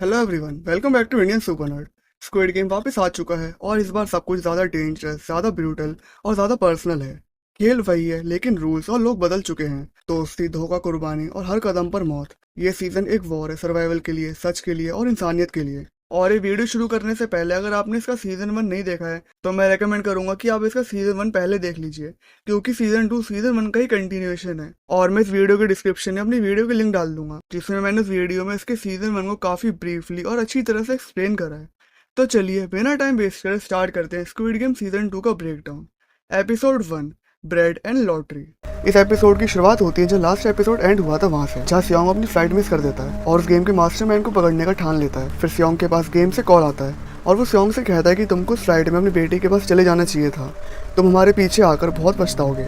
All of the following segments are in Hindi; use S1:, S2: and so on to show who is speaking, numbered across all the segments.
S1: Hello everyone, welcome back to Indian Super Nerd. Squid Game वापस आ चुका है और इस बार सब कुछ ज़्यादा डेंजरस, ज़्यादा ब्रूटल और ज़्यादा पर्सनल है। खेल वही है लेकिन रूल्स और लोग बदल चुके हैं। दोस्ती, धोखा, कुर्बानी और हर कदम पर मौत। ये सीजन एक वॉर है, सर्वाइवल के लिए, सच के लिए और इंसानियत के लिए। और ये वीडियो शुरू करने से पहले अगर आपने इसका सीजन 1 नहीं देखा है तो मैं रेकमेंड करूंगा कि आप इसका सीजन 1 पहले देख लीजिए, क्योंकि सीजन 2 सीजन 1 का ही कंटिन्यूएशन है। और मैं इस वीडियो के डिस्क्रिप्शन में अपनी वीडियो की लिंक डाल दूंगा जिसमें मैंने इस वीडियो में इसके सीजन 1 को काफी ब्रीफली और अच्छी तरह से एक्सप्लेन करा है। तो चलिए बिना टाइम वेस्ट करे स्टार्ट करते हैं स्क्विड गेम सीजन 2 का breakdown. Episode 1, bread and lottery. इस एपिसोड की शुरुआत होती है जो लास्ट एपिसोड एंड हुआ था वहाँ से, जहाँ सियोंग अपनी फ्लाइट मिस कर देता है और उस गेम के मास्टरमाइंड को पकड़ने का ठान लेता है। फिर सियोंग के पास गेम से कॉल आता है और वो सियोंग से कहता है कि तुमको उस फ्लाइट में अपनी बेटी के पास चले जाना चाहिए था, तुम हमारे पीछे आकर बहुत पछताओगे।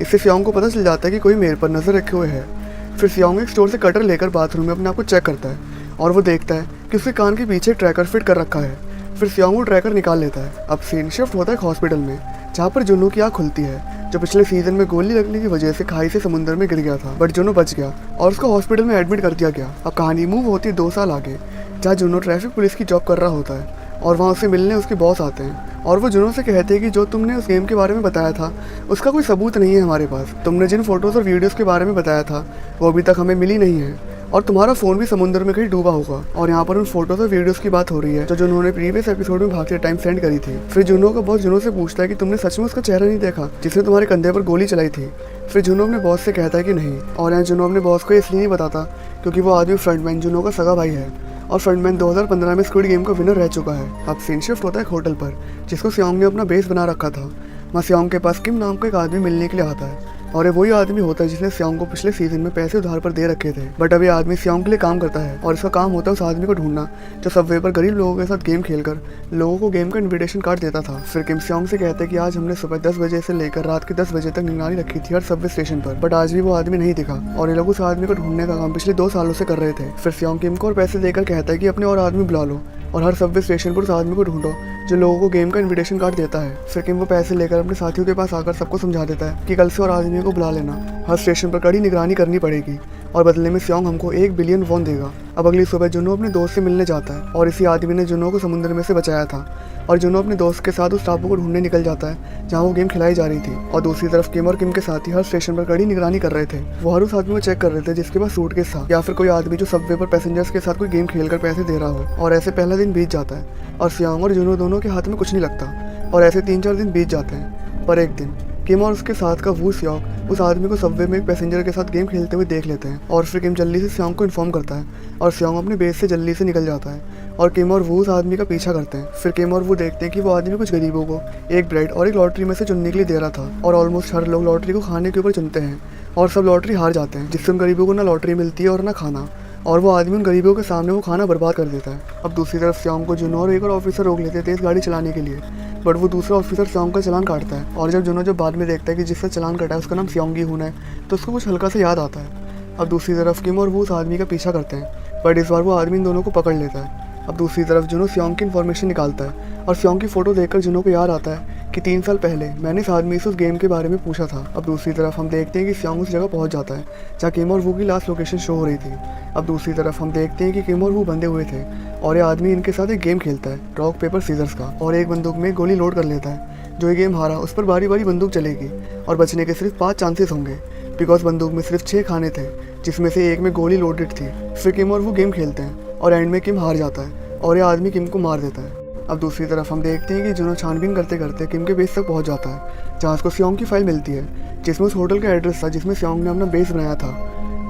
S1: इससे सियोंग को पता चल जाता है कि कोई मेरे पर नजर रखे हुए है। फिर सियोंग एक स्टोर से कटर लेकर बाथरूम में अपने आप को चेक करता है और वो देखता है कि उसके कान के पीछे ट्रैकर फिट कर रखा है। फिर सियोंग वो ट्रैकर निकाल लेता है। अब सीन शिफ्ट होता है एक हॉस्पिटल में, जहाँ पर जुनू की आँख खुलती है, जो पिछले सीजन में गोली लगने की वजह से खाई से समुद्र में गिर गया था, बट जुनू बच गया और उसको हॉस्पिटल में एडमिट कर दिया गया। अब कहानी मूव होती है 2 साल आगे, जहाँ जुनू ट्रैफिक पुलिस की जॉब कर रहा होता है और वहाँ उसे मिलने उसके बॉस आते हैं और वो जुनू से कहते हैं कि जो तुमने उस गेम के बारे में बताया था उसका कोई सबूत नहीं है हमारे पास। तुमने जिन फोटोज और वीडियोस के बारे में बताया था वो अभी तक हमें मिली नहीं है और तुम्हारा फोन भी समुद्र में कहीं डूबा होगा। और यहाँ पर उन फोटोज और वीडियोस की बात हो रही है जो उन्होंने प्रीवियस एपिसोड में भागते टाइम सेंड करी थी। फिर जुनू का बॉस जुनू से पूछता है कि तुमने सच में उसका चेहरा नहीं देखा जिसने तुम्हारे कंधे पर गोली चलाई थी। फिर जुनू अपने बॉस से कहता है कि नहीं, और यहाँ जुनू अपने बॉस को इसलिए नहीं बताता क्योंकि वो आदमी फ्रंटमैन जुनू का सगा भाई है और फ्रंटमैन 2015 में स्क्विड गेम का विनर रह चुका है। अब सीन शिफ्ट होता है एक होटल पर जिसको सियोंग ने अपना बेस बना रखा था। वहाँ सियोंग के पास किम नाम का एक आदमी मिलने के लिए आता है और ये वही आदमी होता है जिसने सियोंग को पिछले सीजन में पैसे उधार पर दे रखे थे, बट अभी आदमी सियोंग के लिए काम करता है और इसका काम होता है उस आदमी को ढूंढना जो सबवे पर गरीब लोगों के साथ गेम खेलकर लोगों को गेम का इनविटेशन कार्ड देता था। फिर किम सियोंग से कहते हैं कि आज हमने सुबह 10 बजे से लेकर रात के 10 बजे तक निगरानी रखी थी हर सबवे स्टेशन पर, बट आज भी वो आदमी नहीं दिखा और ये लोग उस आदमी को ढूंढने का काम पिछले 2 सालों से कर रहे थे। फिर सियोंग किम को और पैसे देकर कहता है कि अपने और आदमी बुला लो और हर सबवे स्टेशन पर उस आदमी को ढूंढो जो लोगों को गेम का इनविटेशन कार्ड देता है। फिर किम वो पैसे लेकर अपने साथियों के पास आकर सबको समझा देता है कि कल से और आदमी को बुला लेना, हर स्टेशन पर कड़ी निगरानी करनी पड़ेगी और बदले में सियोंग हमको 1 बिलियन वॉन देगा। अब अगली सुबह जुनू अपने दोस्त से मिलने जाता है और इसी आदमी ने जुनू को समुद्र में से बचाया था और जुनू अपने दोस्त के साथ उस टापू को ढूंढने निकल जाता है जहाँ वो गेम खिलाई जा रही थी। और दूसरी तरफ किम और किम के साथी हर स्टेशन पर कड़ी निगरानी कर रहे थे। वो हर उस आदमी को चेक कर रहे थे जिसके पास सूटकेस था या फिर कोई आदमी जो सबवे पर पैसेंजर्स के साथ कोई गेम खेलकर पैसे दे रहा हो। और ऐसे पहला दिन बीत जाता है और सियोंग और जुनू दोनों के हाथ में कुछ नहीं लगता और ऐसे 3-4 दिन बीत जाते हैं। पर एक दिन किम और उसके साथ का वू सियोंग उस आदमी को सबवे में एक पैसेंजर के साथ गेम खेलते हुए देख लेते हैं और फिर किम जल्दी से सियोंग को इन्फॉर्म करता है और सियोंग अपने बेस से जल्दी से निकल जाता है और किम और वो उस आदमी का पीछा करते हैं। फिर किम और वो देखते हैं कि वो आदमी कुछ गरीबों को एक ब्रेड और एक लॉटरी में से चुनने के लिए दे रहा था और ऑलमोस्ट हर लोग लॉटरी को खाने के ऊपर चुनते हैं और सब लॉटरी हार जाते हैं, जिससे उन गरीबों को ना लॉटरी मिलती है और ना खाना, और वो आदमी उन गरीबों के सामने वो खाना बर्बाद कर देता है। अब दूसरी तरफ सियोंग को जुनू और एक और ऑफिसर रोक लेते थे इस गाड़ी चलाने के लिए, बट वो दूसरा ऑफिसर सियोंग का चालान काटता है और जब बाद में देखता है कि जिससे चालान कटा है उसका नाम सियोंग ही हुन है तो उसको कुछ हल्का सा याद आता है। अब दूसरी तरफ किम और वो उस आदमी का पीछा करते हैं बट इस बार वो आदमी इन दोनों को पकड़ लेता है। अब दूसरी तरफ जुनू सियोंग की इन्फॉर्मेशन निकालता है और सियोंग की फोटो देखकर जुनू को याद आता है कि 3 साल पहले मैंने इस आदमी से उस गेम के बारे में पूछा था। अब दूसरी तरफ हम देखते हैं कि सियोंग उस जगह पहुंच जाता है जहाँ किम और वो की लास्ट लोकेशन शो हो रही थी। अब दूसरी तरफ हम देखते हैं कि किम और वो बंधे हुए थे और ये आदमी इनके साथ एक गेम खेलता है रॉक पेपर सीजर्स का और एक बंदूक में गोली लोड कर लेता है। जो ये गेम हारा उस पर बारी बारी बंदूक चलेगी और बचने के सिर्फ 5 चांसेस होंगे बिकॉज बंदूक में सिर्फ 6 खाने थे जिसमें से एक में गोली लोडेड थी। फिर किम और वो गेम खेलते हैं और एंड में किम हार जाता है और ये आदमी किम को मार देता है। अब दूसरी तरफ हम देखते हैं कि जुनू छानबीन करते करते किम के बेस तक पहुंच जाता है जहाँ उसको सियोंग की फाइल मिलती है जिसमें उस होटल का एड्रेस था जिसमें सियोंग ने अपना बेस बनाया था।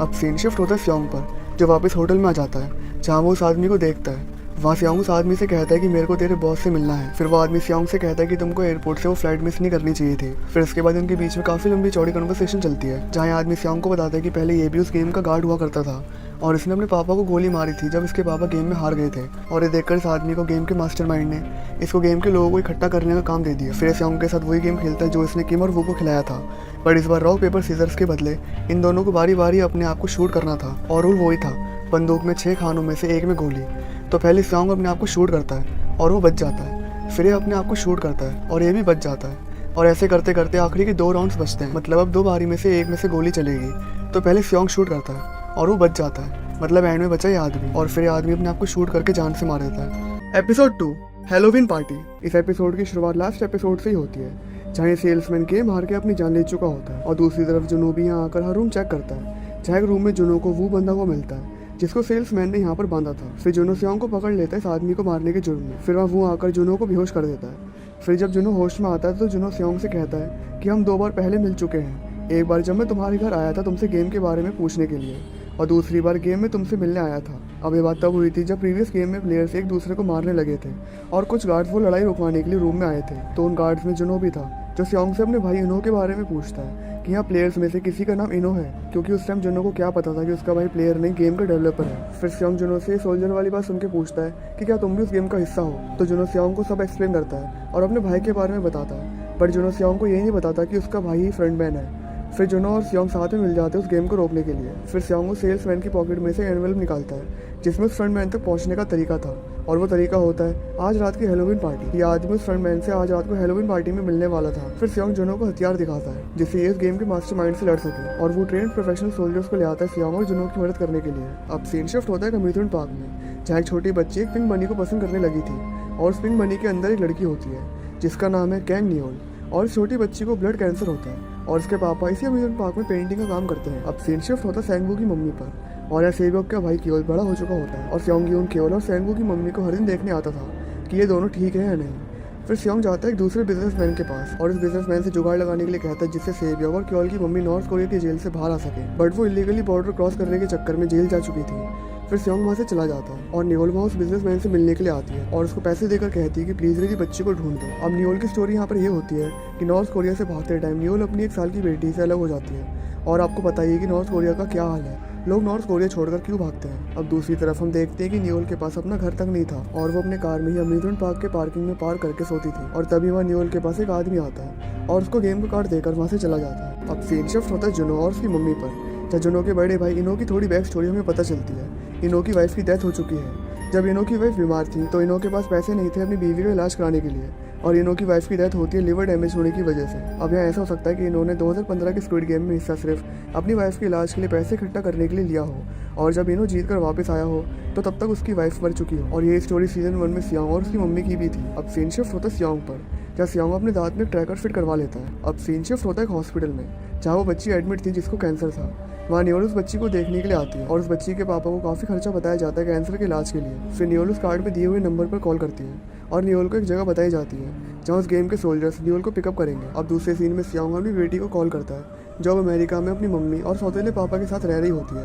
S1: अब सीन शिफ्ट होता है सियोंग पर जो वापस होटल में आ जाता है जहाँ वो उस आदमी को देखता है। वहाँ सियोंग उस आदमी से कहता है कि मेरे को तेरे बॉस से मिलना है। फिर वो आदमी सियोंग से कहता है कि तुमको एयरपोर्ट से वो फ्लाइट मिस नहीं करनी चाहिए थी। फिर इसके बाद उनके बीच में काफ़ी लंबी चौड़ी कन्वर्सेशन चलती है जहाँ आदमी सियोंग को बताता है कि पहले ये भी उस गेम का गार्ड हुआ करता था और इसने अपने पापा को गोली मारी थी जब इसके पापा गेम में हार गए थे और ये देखकर इस आदमी को गेम के मास्टरमाइंड ने इसको गेम के लोगों को इकट्ठा करने का काम दे दिया। फिर सियोंग के साथ वही गेम खेलता है जो इसने किम और वो को खिलाया था, बट इस बार रॉक पेपर सीजर्स के बदले इन दोनों को बारी बारी अपने आप को शूट करना था और रूल वही था, बंदूक में 6 खानों में से एक में गोली। तो पहले सियोंग अपने आप को शूट करता है और वो बच जाता है, फिर ये अपने आप को शूट करता है और ये भी बच जाता है और ऐसे करते करते आखिरी के 2 राउंड्स बचते हैं। मतलब अब 2 बारी में से एक में से गोली चलेगी। तो पहले सियोंग शूट करता है और वो बच जाता है मतलब एंड में बचा ये आदमी, और फिर ये आदमी अपने आप को शूट करके जान से मार देता है। Episode 2, Halloween party. इस एपिसोड की शुरुआत लास्ट एपिसोड से ही होती है, जहाँ सेल्समैन गेम हार के अपनी जान ले चुका होता है और दूसरी तरफ जुनो भी यहाँ आकर हर रूम चेक करता है, जहाँ एक रूम में जुनो को वो बंदा हुआ मिलता है जिसको सेल्समैन ने यहाँ पर बांधा था। फिर जुनो सियोंग को पकड़ लेता है इस आदमी को मारने के जुर्म में। फिर वहाँ वो आकर जुनो को बेहोश कर देता है। फिर जब जुनो होश में आता है तो जुनो सियोंग से कहता है कि हम 2 बार पहले मिल चुके हैं, एक बार जब मैं तुम्हारे घर आया था तुमसे गेम के बारे में पूछने के लिए, और दूसरी बार गेम में तुमसे मिलने आया था। अब ये बात तब हुई थी जब प्रीवियस गेम में प्लेयर्स एक दूसरे को मारने लगे थे और कुछ गार्ड्स वो लड़ाई रुकवाने के लिए रूम में आए थे। तो उन गार्ड्स में जुनो भी था, जो सियोंग से अपने भाई इनो के बारे में पूछता है कि यहाँ प्लेयर्स में से किसी का नाम इनो है, क्योंकि उस टाइम जुनो को क्या पता था कि उसका भाई प्लेयर नहीं गेम का डेवलपर है। फिर सियोंग जुनो से सोल्जर वाली बात सुन के पूछता है कि क्या तुम भी उस गेम का हिस्सा हो। तो जुनो सियोंग को सब एक्सप्लेन करता है और अपने भाई के बारे में बताता है, बट जुनो सियोंग को यही नहीं बताता कि उसका भाई ही फ्रंटमैन है। फिर जुनो और सियोंग साथ में मिल जाते हैं उस गेम को रोकने के लिए। फिर सियोंग उस सेल्समैन की पॉकेट में से एनवेलप निकालता है जिसमें उस फ्रंटमैन तक पहुंचने का तरीका था, और वो तरीका होता है आज रात की हैलोवीन पार्टी। ये आदमी उस फ्रंटमैन से आज रात को हैलोवीन पार्टी में मिलने वाला था। फिर सियोंग जुनो को हथियार दिखाता है जिससे ये इस गेम के मास्टरमाइंड से लड़ सके, और वो ट्रेंड प्रोफेशनल सोल्जर्स को ले आता है सियोंग और जुनो की मदद करने के लिए। अब सीन शिफ्ट होता है अम्यूजमेंट पार्क में, जहाँ एक छोटी बच्ची एक पिंक बनी को पसंद करने लगी थी, और उस पिंक बनी के अंदर एक लड़की होती है जिसका नाम है कैंग नियोल, और इस छोटी बच्ची को ब्लड कैंसर होता है और उसके पापा इसी अम्यूजमेंट पार्क में पेंटिंग का काम करते हैं। अब सीन शिफ्ट होता है सैंगवू की मम्मी पर, और यहाँ सेबोक का भाई क्योल बड़ा हो चुका होता है और सियोंग यून क्योल और सैंगवू की मम्मी को हर दिन देखने आता था कि ये दोनों ठीक है या नहीं। फिर सियोंग जाता है एक दूसरे बिजनेसमैन के पास और इस बिजनेसमैन से जुगाड़ लगाने के लिए कहता है जिससे सेबोक और क्योल की मम्मी नॉर्थ कोरिया की जेल से बाहर आ सके, बट वो इलीगली बॉर्डर क्रॉस करने के चक्कर में जेल जा चुकी थी। फिर सियोंग वहाँ से चला जाता है और नियोल वहाँ उस बिजनेसमैन से मिलने के लिए आती है और उसको पैसे देकर कहती है कि प्लीज मेरी बच्ची को ढूंढ दो। अब नियोल की स्टोरी यहाँ पर ये होती है कि नॉर्थ कोरिया से भागते टाइम नियोल अपनी 1 साल की बेटी से अलग हो जाती है, और आपको पता ही है कि नॉर्थ कोरिया का क्या हाल है, लोग नॉर्थ कोरिया छोड़कर क्यों भागते हैं। अब दूसरी तरफ हम देखते हैं कि नियोल के पास अपना घर तक नहीं था और वो अपने कार में ही अम्यूजमेंट पार्क के पार्किंग में पार्क करके सोती थी, और तभी वहाँ नियोल के पास एक आदमी आता है और उसको गेम का कार्ड देकर वहाँ से चला जाता है। अब सीन शिफ्ट होता है जुनो और उसकी मम्मी पर, जहाँ जुनो के बड़े भाई इनो की थोड़ी बैक स्टोरी हमें पता चलती है। इनो की वाइफ की डेथ हो चुकी है। जब इनो की वाइफ बीमार थी तो इनो के पास पैसे नहीं थे अपनी बीवी का इलाज कराने के लिए, और इनो की वाइफ की डेथ होती है लिवर डैमेज होने की वजह से। अब यहाँ ऐसा हो सकता है कि इन्होंने 2015 के स्क्विड गेम में हिस्सा सिर्फ अपनी वाइफ के इलाज के लिए पैसे इकट्ठा करने के लिए लिया हो, और जब इनो जीत कर वापस आया हो तो तब तक उसकी वाइफ मर चुकी हो। और ये स्टोरी सीजन 1 में सियोंग और उसकी मम्मी की भी थी। अब सीन शिफ्ट होता है सियोंग पर, जहाँ सियोंग अपने दांत में ट्रैकर फिट करवा लेता है। अब सीन शिफ्ट होता है एक हॉस्पिटल में, जहाँ वो बच्ची एडमिट थी जिसको कैंसर था। वहाँ नियोल उस बच्ची को देखने के लिए आती है और उस बच्ची के पापा को काफ़ी खर्चा बताया जाता है कैंसर के इलाज के लिए। फिर नियोल उस कार्ड में दिए हुए नंबर पर कॉल करती है और नियोल को एक जगह बताई जाती है जहाँ उस गेम के सोल्जर्स नियोल को पिकअप करेंगे। अब दूसरे सीन में सियोंग अपनी बेटी को कॉल करता है जो अब अमेरिका में अपनी मम्मी और सौतेले पापा के साथ रह रही होती है।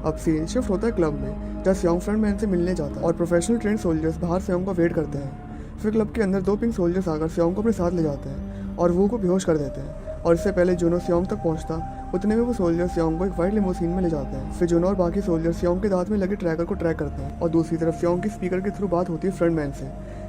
S1: अब सीन शिफ्ट होता है क्लब में, जहाँ सियोंग फ्रंटमैन से मिलने जाता है और प्रोफेशनल ट्रेंड सोल्जर्स बाहर सियोंग को वेट करते हैं। फिर क्लब के अंदर 2 पिंक सोल्जर्स आकर सियोंग को अपने साथ ले जाते हैं और वो को बेहोश कर देते हैं, और इससे पहले जुनो सियोंग तक पहुंचता उतने में वो सोल्जर सियोंग को एक वाइट लिमोसीन में ले जाते हैं। फिर जुनो और बाकी सोल्जर सियोंग के दांत में लगे ट्रैकर को ट्रैक करते हैं, और दूसरी तरफ सियोंग की स्पीकर के थ्रू बात होती है फ्रंटमैन से,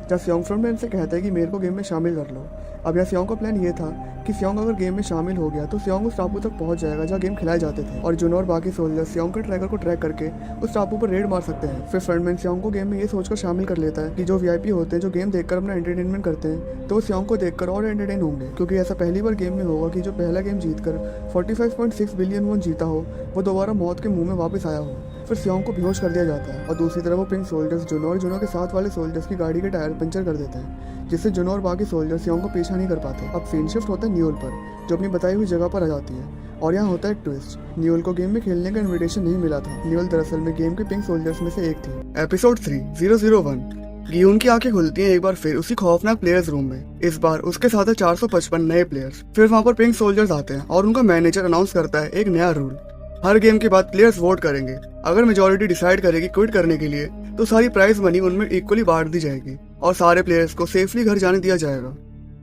S1: जहाँ सियोंग फ्रंटमैन से कहता है कि मेरे को गेम में शामिल कर लो। अब यहाँ सियोंग का प्लान ये था कि सियोंग अगर गेम में शामिल हो गया तो सियोंग उस टापू तक पहुंच जाएगा जहाँ गेम खिलाए जाते थे, और जुनो और बाकी सोल्जर सियोंग के ट्रैकर को ट्रैक करके उस टापू पर रेड मार सकते हैं। फिर फ्रंटमैन सियोंग को गेम में ये सोचकर शामिल कर लेता है कि जो वीआईपी होते हैं जो गेम देखकर अपना एंटरटेनमेंट करते हैं तो वो सियोंग को देखकर और एंटरटेन होंगे, क्योंकि ऐसा पहली बार गेम में होगा कि जो पहला गेम जीतकर 45.6 बिलियन वॉन जीता हो वो दोबारा मौत के मुंह में वापस आया हो। फिर सियोंग को बेहोश कर दिया जाता है, और दूसरी तरफ वो पिंक सोल्जर्स जुनो और जुनो के साथ वाले सोल्जर्स की गाड़ी के टायर पंचर कर देते हैं, जिससे जुनो और बाकी सोल्जर्स सियोंग को पीछा नहीं कर पाते। अब सीन शिफ्ट होता है नियोल पर, जो अपनी बताई हुई जगह पर आ जाती है, और यहाँ होता है एक ट्विस्ट। नियोल को गेम में खेलने का इन्विटेशन नहीं मिला था। नियोल दरअसल में गेम के पिंक सोल्जर्स में से एक थी। एपिसोड 3:001 गियून की आंखें खुलती हैं एक बार फिर उसी खौफनाक प्लेयर्स रूम में। इस बार उसके साथ है 455 नए प्लेयर्स। फिर वहाँ पर पिंक सोल्जर्स आते हैं और उनका मैनेजर अनाउंस करता है एक नया रूल। हर गेम के बाद प्लेयर्स वोट करेंगे। अगर मेजोरिटी डिसाइड करेगी क्विट करने के लिए तो सारी प्राइज मनी उनमें इक्वली बांट दी जाएगी और सारे प्लेयर्स को सेफली घर जाने दिया जाएगा।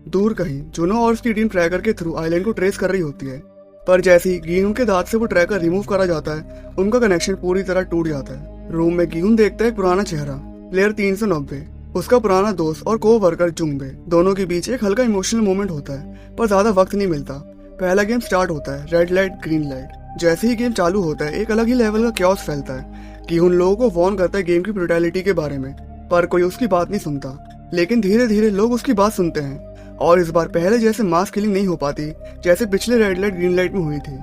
S1: दूर कहीं जुनो और उसकी टीम ट्रैकर के थ्रू आइलैंड को ट्रेस कर रही होती है, पर जैसे ही गियून के दांत से वो ट्रैकर रिमूव करा जाता है उनका कनेक्शन पूरी तरह टूट जाता है। रूम में गियून देखता है एक पुराना चेहरा, प्लेयर 390, उसका पुराना दोस्त और को वर्कर जुंगबे। दोनों के बीच एक हल्का इमोशनल मोमेंट होता है, पर ज्यादा वक्त नहीं मिलता। पहला गेम स्टार्ट होता है, रेड लाइट ग्रीन लाइट। जैसे ही गेम चालू होता है एक अलग ही लेवल का क्योस फैलता है कि उन लोगों को वार्न करता है गेम की ब्रूटैलिटी के बारे में, पर कोई उसकी बात नहीं सुनता। लेकिन धीरे धीरे लोग उसकी बात सुनते हैं और इस बार पहले जैसे मास किलिंग नहीं हो पाती जैसे पिछले रेड लाइट ग्रीन लाइट में हुई थी।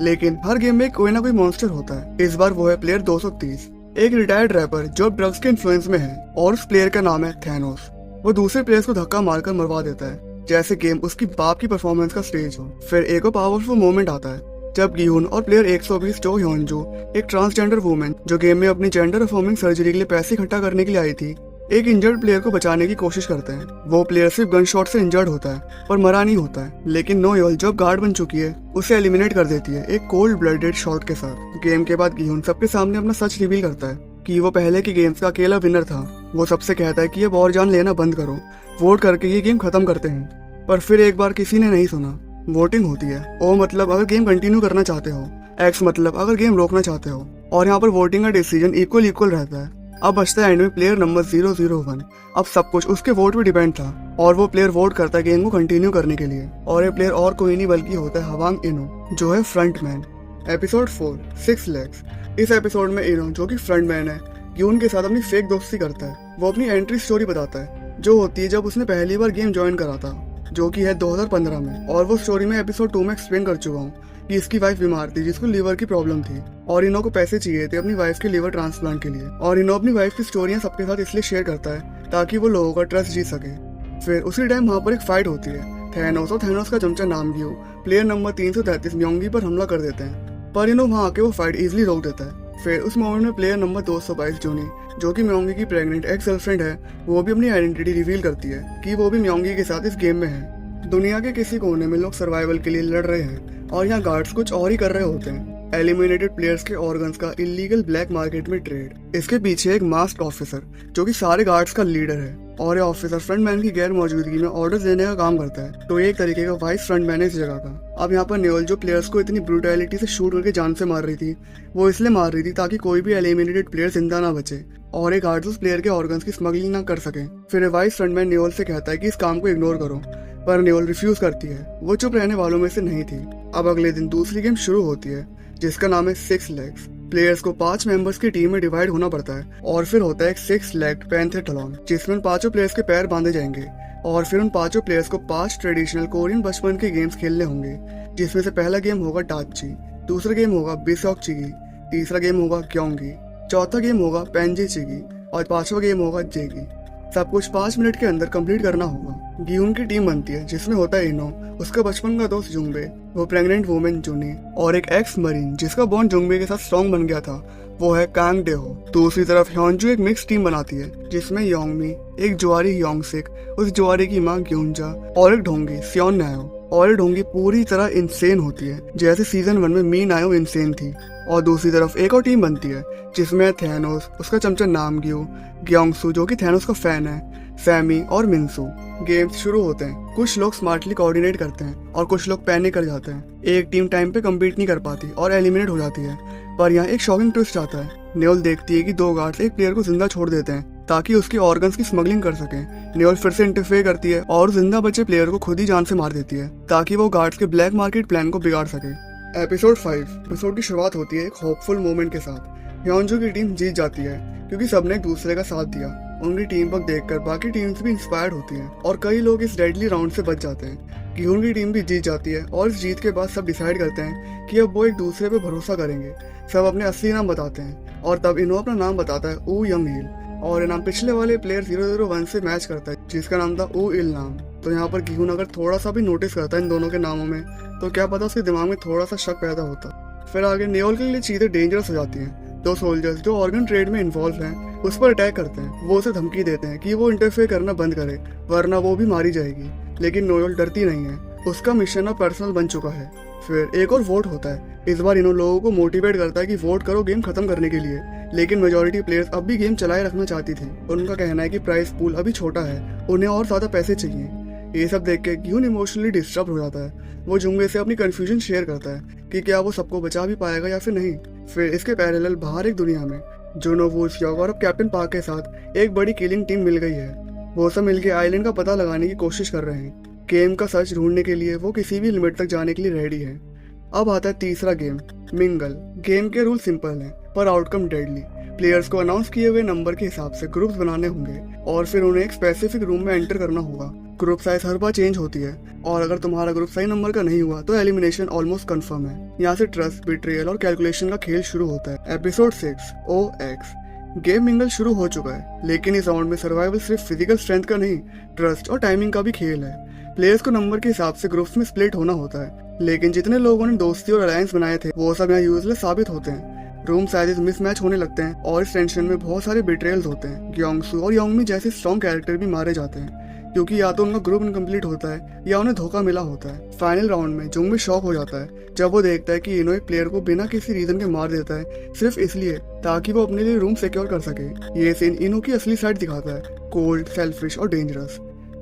S1: लेकिन हर गेम में कोई ना कोई मॉन्स्टर होता है। इस बार वो है प्लेयर 230, एक रिटायर्ड रैपर जो ड्रग्स के इन्फ्लुएंस में है, और उस प्लेयर का नाम है थैनोस। वो दूसरे प्लेयर्स को धक्का मारकर मरवा देता है, जैसे गेम उसकी बाप की परफॉर्मेंस का स्टेज हो। फिर एक और पावरफुल मोमेंट आता है जब गिहुन और प्लेयर 120 जो ह्योंजू, एक ट्रांसजेंडर वुमेन जो गेम में अपनी जेंडर अफर्मिंग सर्जरी के लिए पैसे इकट्ठा करने के लिए आई थी, एक इंजर्ड प्लेयर को बचाने की कोशिश करते हैं। वो प्लेयर सिर्फ गन शॉट से इंजर्ड होता है पर मरा नहीं होता है, लेकिन नोयोल जो गार्ड बन चुकी है उसे एलिमिनेट कर देती है एक कोल्ड ब्लडेड शॉट के साथ। गेम के बाद गिहुन सबके सामने अपना सच रिवील करता है कि वो पहले के गेम्स का अकेला विनर था। वो सबसे कहता है कि ये वॉर जान लेना बंद करो, वोट करके ये गेम खत्म करते हैं। पर फिर एक बार किसी ने नहीं सुना। वोटिंग होती है, ओ मतलब अगर गेम कंटिन्यू करना चाहते हो, एक्स मतलब अगर गेम रोकना चाहते हो, और यहाँ पर वोटिंग का डिसीजन इक्वल रहता है। अब बचता है एंड में प्लेयर नंबर 001। अब सब कुछ उसके वोट पे डिपेंड था और वो प्लेयर वोट करता है गेम को कंटिन्यू करने के लिए, और ये प्लेयर और कोई नहीं बल्कि होता है हवांग इनो जो है फ्रंटमैन। Episode 4 6 legs. इस एपिसोड में इनो जो कि फ्रंटमैन है यून के साथ अपनी फेक दोस्ती करता है। वो अपनी एंट्री स्टोरी बताता है जो होती है जब उसने पहली बार गेम ज्वाइन करा था, जो कि है 2015 में, और वो स्टोरी में एपिसोड 2 में एक्सप्लेन कर चुका हूँ कि इसकी वाइफ बीमार थी जिसको लीवर की प्रॉब्लम थी, और इनो को पैसे चाहिए थे अपनी वाइफ के लीवर ट्रांसप्लांट के लिए। और इनो अपनी वाइफ की स्टोरियां सबके साथ इसलिए शेयर करता है ताकि वो लोगों का ट्रस्ट जीत सके। फिर उसी टाइम वहाँ पर एक फाइट होती है। थैनोस और थैनोस का चमचा नामग्यो प्लेयर नंबर 333 म्योंगी पर हमला कर देते हैं, पर इनो वहाँ आके वो फाइट इजिली रोक देता है। फिर उस मोमेंट में प्लेयर नंबर 222 जूनी जो कि म्योंगी की प्रेग्नेंट एक्स गर्लफ्रेंड है, वो भी अपनी आइडेंटिटी रिवील करती है कि वो भी म्योंगी के साथ इस गेम में है। दुनिया के किसी कोने में लोग सर्वाइवल के लिए लड़ रहे हैं और यहाँ गार्ड्स कुछ और ही कर रहे होते हैं। एलिमिनेटेड प्लेयर्स के ऑर्गन्स का इलीगल ब्लैक मार्केट में ट्रेड। इसके पीछे एक मास्क ऑफिसर जो कि सारे गार्ड्स का लीडर है, और ये ऑफिसर फ्रंटमैन की गैर मौजूदगी में ऑर्डर्स देने का काम करता है, तो ये एक तरीके का वाइस फ्रंटमैन है इस जगह का। अब यहाँ पर न्योल जो प्लेयर्स को इतनी ब्रूटैलिटी से शूट करके जान से मार रही थी, वो इसलिए मार रही थी ताकि कोई भी एलिमिनेटेड प्लेयर जिंदा ना बचे और एक गार्ड्स उस प्लेयर के ऑर्गन्स की स्मगलिंग ना कर सके। फिर वाइस फ्रंटमैन न्योल से कहता है कि इस काम को इग्नोर करो, पर न्योल रिफ्यूज करती है। वो चुप रहने वालों में से नहीं थी। अब अगले दिन दूसरी गेम शुरू होती है जिसका नाम है 6 लेग्स। प्लेयर्स को 5 मेंबर्स की टीम में डिवाइड होना पड़ता है, और फिर होता है एक 6 लेग्ड पैंथेथलॉन जिसमें उन 5 प्लेयर्स के पैर बांधे जाएंगे, और फिर उन 5 प्लेयर्स को 5 ट्रेडिशनल कोरियन बचपन के गेम्स खेलने होंगे, जिसमें से पहला गेम होगा टापची, दूसरा गेम होगा बिसॉकचिगी, तीसरा गेम होगा क्योंगी, चौथा गेम होगा पेंजेचिगी, और 5वां गेम होगा जेगी। सब कुछ 5 मिनट के अंदर कंप्लीट करना होगा। गिहुन की टीम बनती है जिसमें होता है इनो, उसका बचपन का दोस्त जुंगबे, वो प्रेग्नेंट वुमेन जुनी, और एक एक्स मरीन जिसका बॉन्ड जुंगबे के साथ स्ट्रॉन्ग बन गया था, वो है कांग डेहो। दूसरी तरफ ह्योंजू एक मिक्स टीम बनाती है जिसमें योंगमी, एक जुआरी ह्योंगसिक, उस जुआरी की मां ग्योंजा, और एक ढोंगी सियोन नायो। और ये ढोंगी पूरी तरह इंसेन होती है जैसे सीजन 1 में मी नायो इंसेन थी। और दूसरी तरफ एक और टीम बनती है जिसमें थैनोस, उसका चमचा नामग्यो, ग्योंगसू जो कि थैनोस का फैन है, फैमी और मिनसू। गेम्स शुरू होते हैं। कुछ लोग स्मार्टली कोऑर्डिनेट करते हैं और कुछ लोग पैनिक कर जाते हैं। एक टीम टाइम पे कम्पीट नहीं कर पाती और एलिमिनेट हो जाती है। पर यहाँ एक शॉकिंग ट्विस्ट आता है। न्योल देखती है कि 2 गार्ड्स एक प्लेयर को जिंदा छोड़ देते हैं ताकि उसके ऑर्गन्स की स्मगलिंग कर सके। न्योल फिर से इंटरफेयर करती है और जिंदा बचे प्लेयर को खुद ही जान से मार देती है ताकि वो गार्ड्स के ब्लैक मार्केट प्लान को बिगाड़ सके। एपिसोड 5। एपिसोड की शुरुआत होती है एक होपफुल मोमेंट के साथ। ह्योंजू की टीम जीत जाती है क्योंकि सबने एक दूसरे का साथ दिया। उनकी टीम वर्क देखकर बाकी टीम्स भी इंस्पायर्ड होती हैं और कई लोग इस डेडली राउंड से बच जाते हैं। गिहुन की टीम भी जीत जाती है और इस जीत के बाद सब डिसाइड करते हैं कि अब वो एक दूसरे पे भरोसा करेंगे। सब अपने असली नाम बताते हैं और तब इनो अपना नाम बताता है ऊ यंग हिल, और ये नाम पिछले वाले प्लेयर 001 से मैच करता है जिसका नाम था ऊ इल नाम। तो यहाँ पर गिहुन अगर थोड़ा सा भी नोटिस करता है इन दोनों के नामों में तो क्या पता उसके दिमाग में थोड़ा सा शक पैदा होता। फिर आगे न्योल के लिए चीजें डेंजरस हो जाती हैं। 2 सोल्जर्स जो ऑर्गन ट्रेड में इन्वॉल्व हैं उस पर अटैक करते हैं। वो उसे धमकी देते हैं कि वो इंटरफेयर करना बंद करे वरना वो भी मारी जाएगी, लेकिन न्योल डरती नहीं है। उसका मिशन अब पर्सनल बन चुका है। फिर एक और वोट होता है। इस बार इन लोगों को मोटिवेट करता है कि वोट करो गेम खत्म करने के लिए, लेकिन मेजोरिटी प्लेयर्स अब भी गेम चलाए रखना चाहती थी। उनका कहना है कि प्राइस पूल अभी छोटा है, उन्हें और ज्यादा पैसे चाहिए। ये सब देख के गिहुन इमोशनली डिस्टर्ब हो जाता है। वो जुंगबे से अपनी कंफ्यूजन शेयर करता है कि क्या वो सबको बचा भी पाएगा या फिर नहीं। फिर इसके पैरेलल बाहर एक दुनिया में जुनो, वूसियोग और अब कैप्टन पार्क के साथ एक बड़ी किलिंग टीम मिल गई है। वो सब मिलके आइलैंड का पता लगाने की कोशिश कर रहे हैं। गेम का सच ढूंढने के लिए वो किसी भी लिमिट तक जाने के लिए रेडी है। अब आता है तीसरा गेम, मिंगल। गेम के रूल सिंपल हैं पर आउटकम डेडली। प्लेयर्स को अनाउंस किए हुए नंबर के हिसाब से ग्रुप्स बनाने होंगे और फिर उन्हें एक स्पेसिफिक रूम में एंटर करना होगा। ग्रुप साइज हर बार चेंज होती है और अगर तुम्हारा ग्रुप सही नंबर का नहीं हुआ तो एलिमिनेशन ऑलमोस्ट कंफर्म है। यहाँ से ट्रस्ट, बिट्रेयल और कैलकुलेशन का खेल शुरू होता है। Episode 6 OX। गेम मिंगल शुरू हो चुका है, लेकिन इस राउंड में सर्वाइवल सिर्फ फिजिकल स्ट्रेंथ का नहीं, ट्रस्ट और टाइमिंग का भी खेल है। प्लेयर्स को नंबर के हिसाब से ग्रुप्स में स्प्लिट होना होता है, लेकिन जितने लोगों ने दोस्ती और अलायंस बनाए थे वो सब यहाँ यूजलेस साबित होते हैं। रूम साइजेस मिसमैच होने लगते हैं और इस टेंशन में बहुत सारे बिट्रेयल्स होते हैं। ग्योंगसू और योंगमी जैसे स्ट्रॉन्ग कैरेक्टर भी मारे जाते हैं, क्योंकि या तो उनका ग्रुप इनकम्प्लीट होता है या उन्हें धोखा मिला होता है। फाइनल राउंड में जुंगमी शॉक हो जाता है जब वो देखता है कि इनो एक प्लेयर को बिना किसी रीजन के मार देता है, सिर्फ इसलिए ताकि वो अपने लिए रूम सिक्योर कर सके। ये सीन इनो की असली साइड दिखाता है, कोल्ड, सेल्फिश और डेंजरस।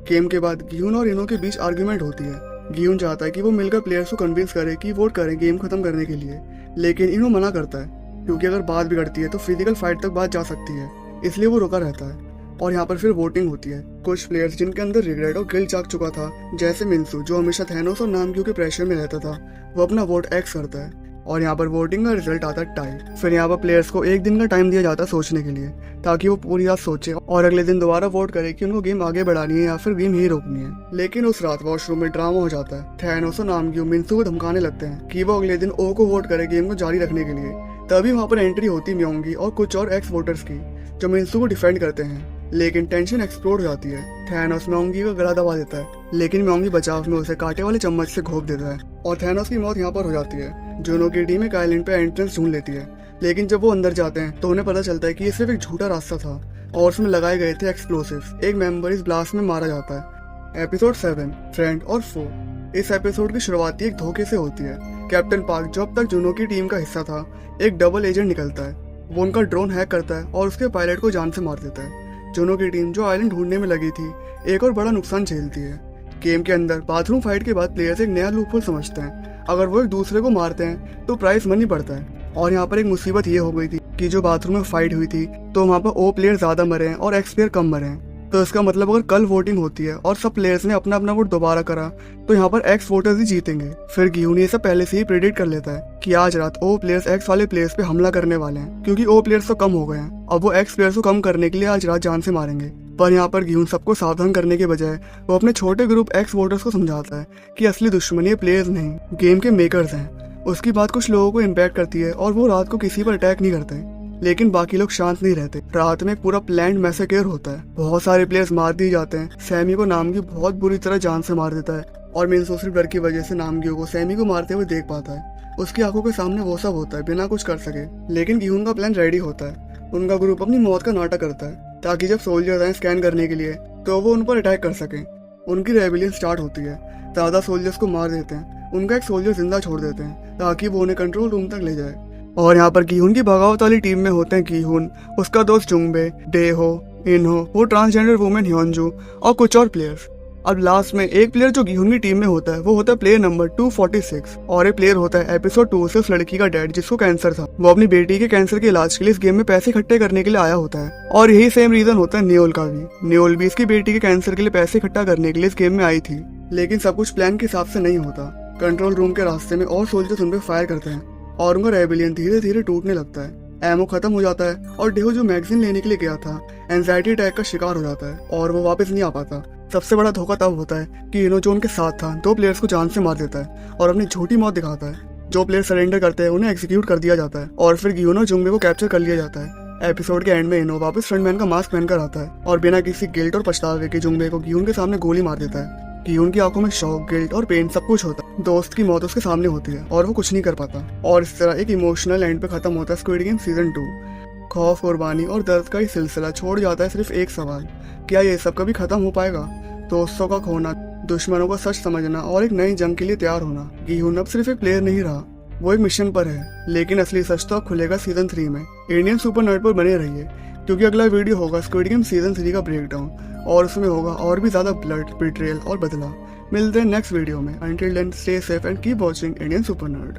S1: गेम के बाद गिहुन और इनो के बीच आर्ग्यूमेंट होती है। गिहुन चाहता है कि वो मिलकर प्लेयर्स को कन्विंस करे कि वोट करें गेम खत्म करने के लिए, लेकिन इनो मना करता है, क्योंकि अगर बात बिगड़ती है तो फिजिकल फाइट तक बात जा सकती है, इसलिए वो रुका रहता है। और यहाँ पर फिर वोटिंग होती है। कुछ प्लेयर्स जिनके अंदर रिग्रेट और गिल्ट जाग चुका था, जैसे मिन्सू जो हमेशा थैनोस और नामग्यो के प्रेशर में रहता था, वो अपना वोट एक्स करता है और यहाँ पर वोटिंग का रिजल्ट आता है टाई। फिर यहाँ पर प्लेयर्स को एक दिन का टाइम दिया जाता है सोचने के लिए, ताकि वो पूरी रात सोचे और अगले दिन दोबारा वोट करे कि उनको गेम आगे बढ़ानी है या फिर गेम ही रोकनी है। लेकिन उस रात वॉशरूम में ड्रामा हो जाता है। थैनोस और नामग्यो मिन्सू को धमकाने लगते हैं कि वो अगले दिन ओ को वोट करे गेम को जारी रखने के लिए। तभी वहाँ पर एंट्री होती म्योंगी और कुछ और एक्स वोटर्स की, जो मिन्सू को डिफेंड करते हैं, लेकिन टेंशन एक्सप्लोड हो जाती है। थैनोस म्योंगी का गला दबा देता है, लेकिन म्योंगी बचाव में उसे कांटे वाले चम्मच से घोंप देता है और थैनोस की मौत यहाँ पर हो जाती है। जुनो की टीम एक आइलैंड पे एंट्रेंस ढूंढ लेती है, लेकिन जब वो अंदर जाते हैं तो उन्हें पता चलता है कि ये सिर्फ एक झूठा रास्ता था और उसमें लगाए गए थे एक्सप्लोसिव्स। एक मेंबर इस ब्लास्ट में मारा जाता है। एपिसोड 7 फ्रेंड और फो। इस एपिसोड की शुरुआत एक धोखे से होती है। कैप्टन पार्क जो अब तक जुनो की टीम का हिस्सा था, एक डबल एजेंट निकलता है। वो उनका ड्रोन हैक करता है और उसके पायलट को जान से मार देता है। जुनो की टीम जो आइलैंड ढूंढने में लगी थी, एक और बड़ा नुकसान झेलती है। गेम के अंदर बाथरूम फाइट के बाद प्लेयर्स एक नया लूपहोल समझते हैं। अगर वो एक दूसरे को मारते हैं तो प्राइस मनी बढ़ता है। और यहाँ पर एक मुसीबत ये हो गई थी कि जो बाथरूम में फाइट हुई थी तो वहाँ पर ओ प्लेयर ज्यादा मरे हैं और एक्स प्लेयर कम मरे हैं। तो इसका मतलब अगर कल वोटिंग होती है और सब प्लेयर्स ने अपना अपना वोट दोबारा करा तो यहाँ पर एक्स वोटर्स ही जीतेंगे। फिर गिहुन ये सब पहले से ही प्रेडिक्ट कर लेता है कि आज रात ओ प्लेयर्स एक्स वाले प्लेयर्स पे हमला करने वाले हैं, क्योंकि ओ प्लेयर्स तो कम हो गए हैं। अब वो एक्स प्लेयर्स को कम करने के लिए आज रात जान से मारेंगे। पर यहाँ पर गिहुन सबको सावधान करने के बजाय वो अपने छोटे ग्रुप एक्स वोटर्स को समझाता है कि असली दुश्मन ये प्लेयर्स नहीं, गेम के मेकर्स हैं। उसकी बात कुछ लोगों को इम्पैक्ट करती है और वो रात को किसी पर अटैक नहीं करते, लेकिन बाकी लोग शांत नहीं रहते। रात में एक पूरा प्लान्ड मैसेकेयर होता है। बहुत सारे प्लेयर्स मार दिए जाते हैं। सैमी को नामग्यो बहुत बुरी तरह जान से मार देता है और मिन्सू सिर्फ डर की वजह से नामग्यो को सैमी को मारते हुए देख पाता है। उसकी आंखों के सामने वो सब होता है बिना कुछ कर सके। लेकिन गिहुन का प्लान रेडी होता है। उनका ग्रुप अपनी मौत का नाटक करता है ताकि जब सोल्जर्स आए स्कैन करने के लिए तो वो उन पर अटैक कर सके। उनकी रेबिलियन स्टार्ट होती है। ज्यादा सोल्जर्स को मार देते हैं। उनका एक सोल्जर जिंदा छोड़ देते हैं ताकि वो उन्हें कंट्रोल रूम तक ले जाए। और यहाँ पर गिहुन की बगावत वाली टीम में होते हैं गिहुन, उसका दोस्त जुंगबे, डेहो, इनहो, वो ट्रांसजेंडर वुमेन ह्योंजू और कुछ और प्लेयर्स। अब लास्ट में एक प्लेयर जो गिहुन की टीम में होता है वो होता है प्लेयर नंबर 246 और एक प्लेयर होता है एपिसोड 2 से उस लड़की का डैड जिसको कैंसर था। वो अपनी बेटी के कैंसर के इलाज के लिए इस गेम में पैसे इकट्ठे करने के लिए आया होता है और यही सेम रीजन होता है नियोल का भी। नियोल भी इसकी बेटी के कैंसर के लिए पैसे इकट्ठा करने के लिए इस गेम में आई थी, लेकिन सब कुछ प्लान के हिसाब से नहीं होता। कंट्रोल रूम के रास्ते में और सोल्जर्स उन पर फायर करते हैं और उनका रेबिलियन धीरे धीरे टूटने लगता है। एमओ खत्म हो जाता है और डेहो जो मैगजीन लेने के लिए गया था एंजाइटी अटैक का शिकार हो जाता है और वो वापस नहीं आ पाता। सबसे बड़ा धोखा तब होता है कि इनो जो उनके साथ था 2 प्लेयर्स को जान से मार देता है और अपनी झूठी मौत दिखाता है। जो प्लेयर सरेंडर करते हैं उन्हें एक्जीक्यूट कर दिया जाता है और फिर गिहुन और जुंगबे को कैप्चर कर लिया जाता है। एपिसोड के एंड में इनो वापस फ्रंटमैन का मास्क पहनकर आता है और बिना किसी गिल्ट और पछतावे के जुंगबे को गिहुन के सामने गोली मार देता है। गिहुन की आंखों में शौक, गिल्ट और पेन सब कुछ होता है। दोस्त की मौत उसके सामने होती है और वो कुछ नहीं कर पाता और इस तरह एक इमोशनल एंड पे खत्म होता है स्क्विड गेम सीजन 2। खौफ, कुर्बानी और दर्द का ये सिलसिला छोड़ जाता है सिर्फ एक सवाल, क्या ये सब कभी खत्म हो पाएगा? दोस्तों का खोना, दुश्मनों का सच समझना और एक नई जंग के लिए तैयार होना। गिहुन अब सिर्फ एक प्लेयर नहीं रहा, वो एक मिशन पर है। लेकिन असली सच तो अब खुलेगा सीजन 3 में। इंडियन सुपर नर्ड पर बने रहिए, क्योंकि अगला वीडियो होगा स्क्विड गेम सीजन 3 का ब्रेकडाउन और उसमें होगा और भी ज्यादा ब्लड, बिट्रेयल और बदला। मिलते हैं नेक्स्ट वीडियो में। Until then stay safe and keep watching Indian Super nerd.